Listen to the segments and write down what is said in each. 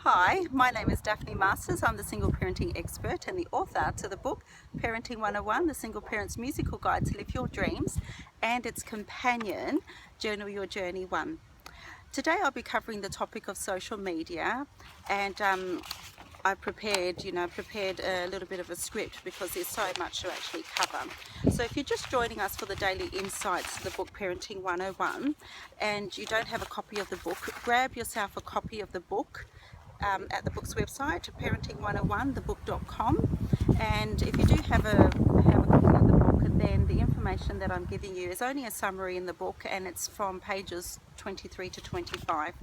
Hi, my name is Daphne Marsters. I'm the single parenting expert and the author to the book Parenting 101, the Single Parent's Musical Guide to Live Your Dreams, and its companion, Journal Your Journey 1. Today I'll be covering the topic of social media, and I prepared a little bit of a script because there's so much to actually cover. So if you're just joining us for the daily insights to the book Parenting 101 and you don't have a copy of the book, grab yourself a copy of the book at the book's website, parenting101thebook.com, and if you do have a copy of the book, then the information that I'm giving you is only a summary in the book, and it's from pages 23 to 25.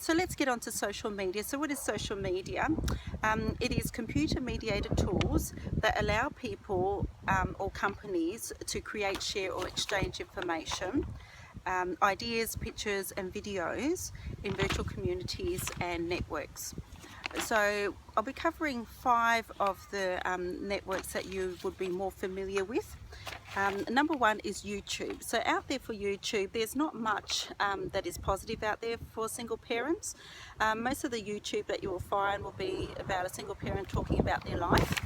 So let's get on to social media. So what is social media? It is computer mediated tools that allow people or companies to create, share or exchange information, ideas, pictures and videos in virtual communities and networks. So I'll be covering 5 of the networks that you would be more familiar with. Number 1 is YouTube. So out there for YouTube, there's not much that is positive out there for single parents. Most of the YouTube that you will find will be about a single parent talking about their life.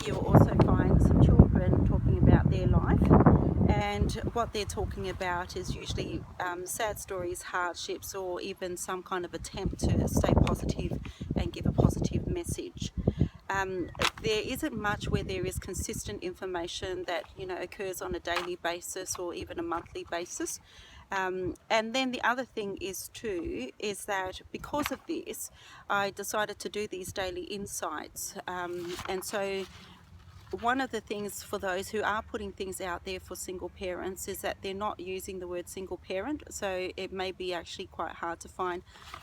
You'll also find some children talking about their life, and what they're talking about is usually sad stories, hardships, or even some kind of attempt to stay positive and give a positive message. There isn't much where there is consistent information that occurs on a daily basis or even a monthly basis. And then the other thing is that because of this, I decided to do these daily insights, and so one of the things for those who are putting things out there for single parents is that they're not using the word single parent, so it may be actually quite hard to find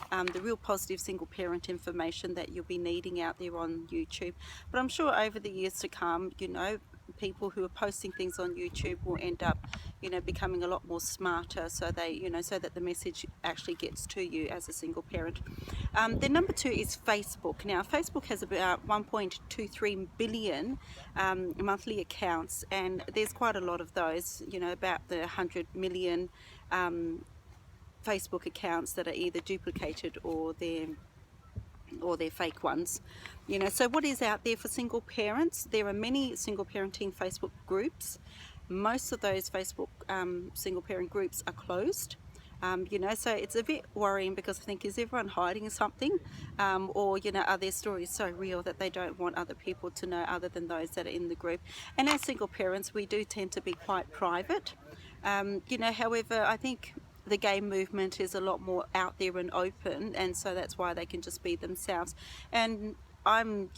the real positive single parent information that you'll be needing out there on YouTube. But I'm sure over the years to come, people who are posting things on YouTube will end up becoming a lot more smarter, so they so that the message actually gets to you as a single parent. Then number 2 is Facebook. Now Facebook has about 1.23 billion monthly accounts, and there's quite a lot of those, about the 100 million Facebook accounts that are either duplicated or they're fake ones. So what is out there for single parents? There are many single parenting Facebook groups. Most of those Facebook single parent groups are closed. So it's a bit worrying because I think, is everyone hiding something? Or are their stories so real that they don't want other people to know other than those that are in the group? And as single parents, we do tend to be quite private. However, I think the gay movement is a lot more out there and open, and so that's why they can just be themselves. And I'm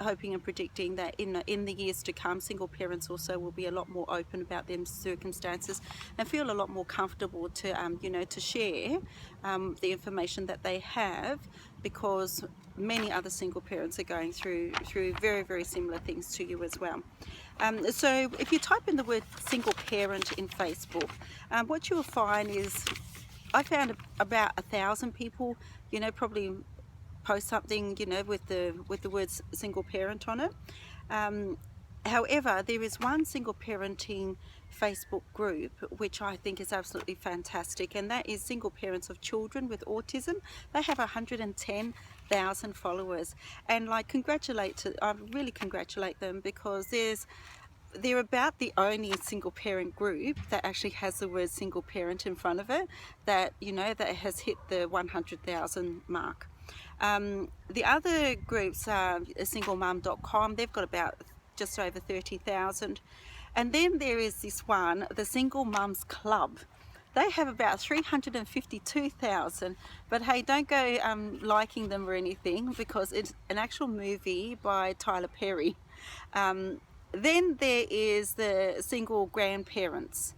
hoping and predicting that in the years to come, single parents also will be a lot more open about their circumstances and feel a lot more comfortable to to share the information that they have, because many other single parents are going through very, very similar things to you as well. So if you type in the word single parent in Facebook, what you will find is, I found about 1,000 people probably post something with the words single parent on it. However, there is one single parenting Facebook group which I think is absolutely fantastic, and that is Single Parents of Children with Autism. They have 110,000 followers, and I really congratulate them, because they're about the only single parent group that actually has the word single parent in front of it, that that has hit the 100,000 mark. The other groups are singlemum.com. They've got about just over 30,000. And then there is this one, the Single Mums Club. They have about 352,000. But hey, don't go liking them or anything, because it's an actual movie by Tyler Perry. Then there is the Single Grandparents.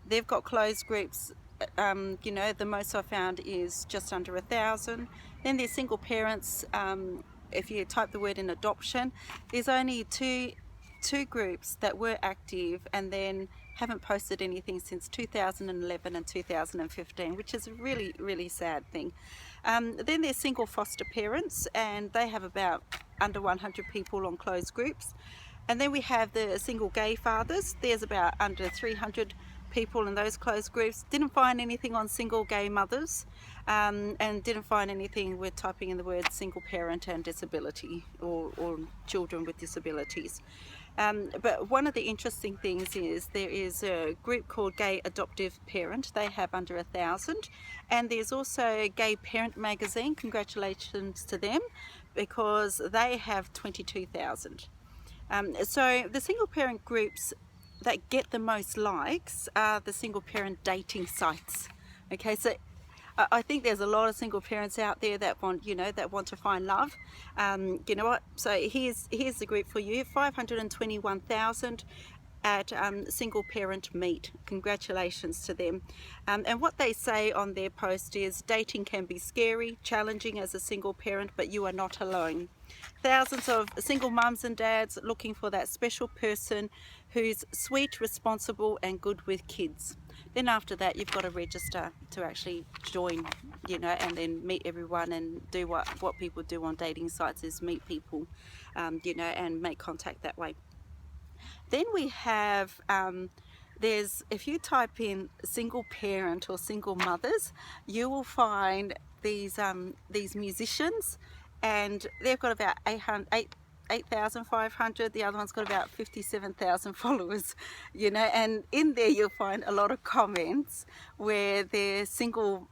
They've got closed groups. The most I found is just under 1,000. Then there's Single Parents. If you type the word in adoption, there's only two groups that were active and then haven't posted anything since 2011 and 2015, which is a really, really sad thing. Then there's Single Foster Parents, and they have about under 100 people on closed groups. And then we have the Single Gay Fathers. There's about under 300 people in those closed groups. Didn't find anything on single gay mothers, and didn't find anything with typing in the word single parent and disability, or children with disabilities. But one of the interesting things is there is a group called Gay Adoptive Parent. They have under 1,000, and there's also Gay Parent Magazine. Congratulations to them, because they have 22,000. So the single parent groups that get the most likes are the single parent dating sites. Okay, so I think there's a lot of single parents out there that want, that want to find love. You know what? So here's the group for you: 521,000 at Single Parent Meet. Congratulations to them. And what they say on their post is, dating can be scary, challenging as a single parent, but you are not alone. Thousands of single mums and dads looking for that special person who's sweet, responsible and good with kids. Then after that, you've got to register to actually join, and then meet everyone and do what people do on dating sites, is meet people, and make contact that way. Then we have, if you type in single parent or single mothers, you will find these musicians, and they've got about 8,500. The other one's got about 57,000 followers, and in there you'll find a lot of comments where they're single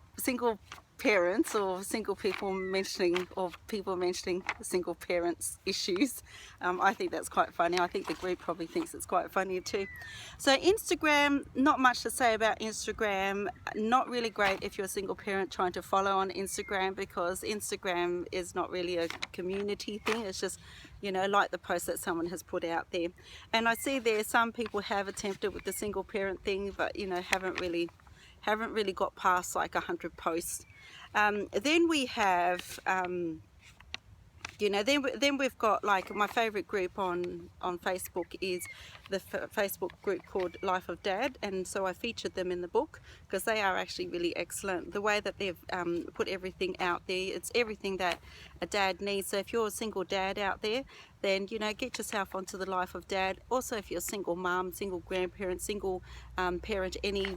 parents or single people mentioning, single parents issues. I think that's quite funny. I think the group probably thinks it's quite funny too. So Instagram, not much to say about Instagram. Not really great if you're a single parent trying to follow on Instagram, because Instagram is not really a community thing. It's just, like the post that someone has put out there. And I see there some people have attempted with the single parent thing, but haven't really got past like 100 posts. Then we have, then we've got, like, my favourite group on Facebook is the Facebook group called Life of Dad, and so I featured them in the book because they are actually really excellent. The way that they've put everything out there, it's everything that a dad needs. So if you're a single dad out there, then get yourself onto the Life of Dad. Also, if you're a single mum, single grandparent, single parent, any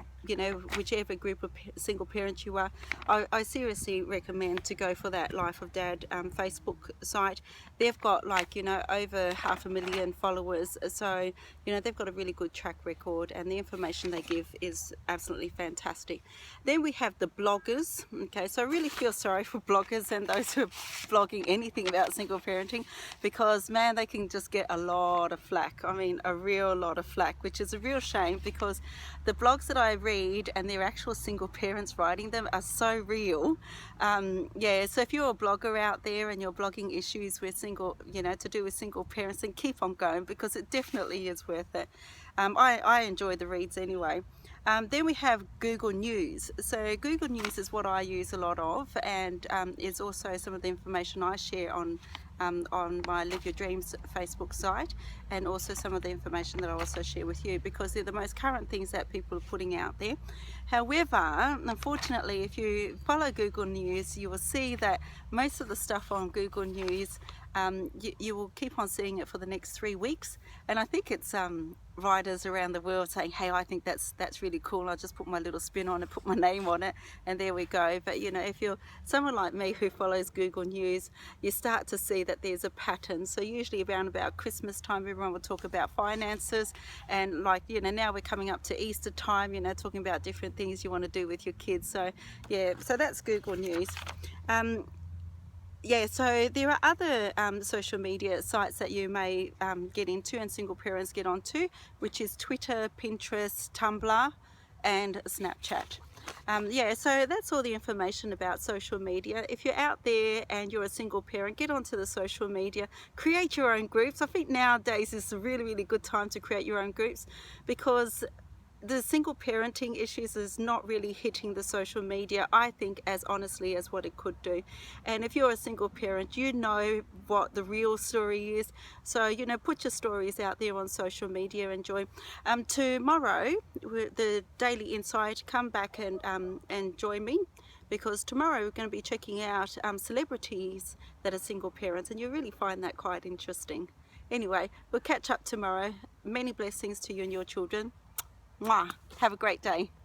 whichever group of single parents you are, I seriously recommend to go for that Life of Dad Facebook site. They've got over 500,000 followers, so they've got a really good track record, and the information they give is absolutely fantastic. Then we have the bloggers. Okay, so I really feel sorry for bloggers and those who are blogging anything about single parenting, because man, they can just get a lot of flack. I mean, a real lot of flack, which is a real shame, because the blogs that I read and their actual single parents writing them are so real. So if you're a blogger out there and you're blogging issues with to do with single parents, then keep on going, because it definitely is worth it. I enjoy the reads anyway. Then we have Google News. So Google News is what I use a lot of, and is also some of the information I share on my Live Your Dreams Facebook site, and also some of the information that I also share with you, because they're the most current things that people are putting out there. However, unfortunately, if you follow Google News, you will see that most of the stuff on Google News, you will keep on seeing it for the next 3 weeks, and I think it's writers around the world saying, hey, I think that's really cool, I'll just put my little spin on it, put my name on it, and there we go. But if you're someone like me who follows Google News, you start to see that there's a pattern. So usually around about Christmas time, everyone will talk about finances, and now we're coming up to Easter time, talking about different things you want to do with your kids. So so that's Google News. So there are other social media sites that you may get into and single parents get onto, which is Twitter, Pinterest, Tumblr and Snapchat. So that's all the information about social media. If you're out there and you're a single parent, get onto the social media, create your own groups. I think nowadays is a really, really good time to create your own groups, because the single parenting issues is not really hitting the social media, I think, as honestly as what it could do. And if you're a single parent, you know what the real story is. So, put your stories out there on social media and join. Tomorrow, the Daily Insight, come back and join me, because tomorrow we're going to be checking out celebrities that are single parents, and you'll really find that quite interesting. Anyway, we'll catch up tomorrow. Many blessings to you and your children. Mwah. Have a great day.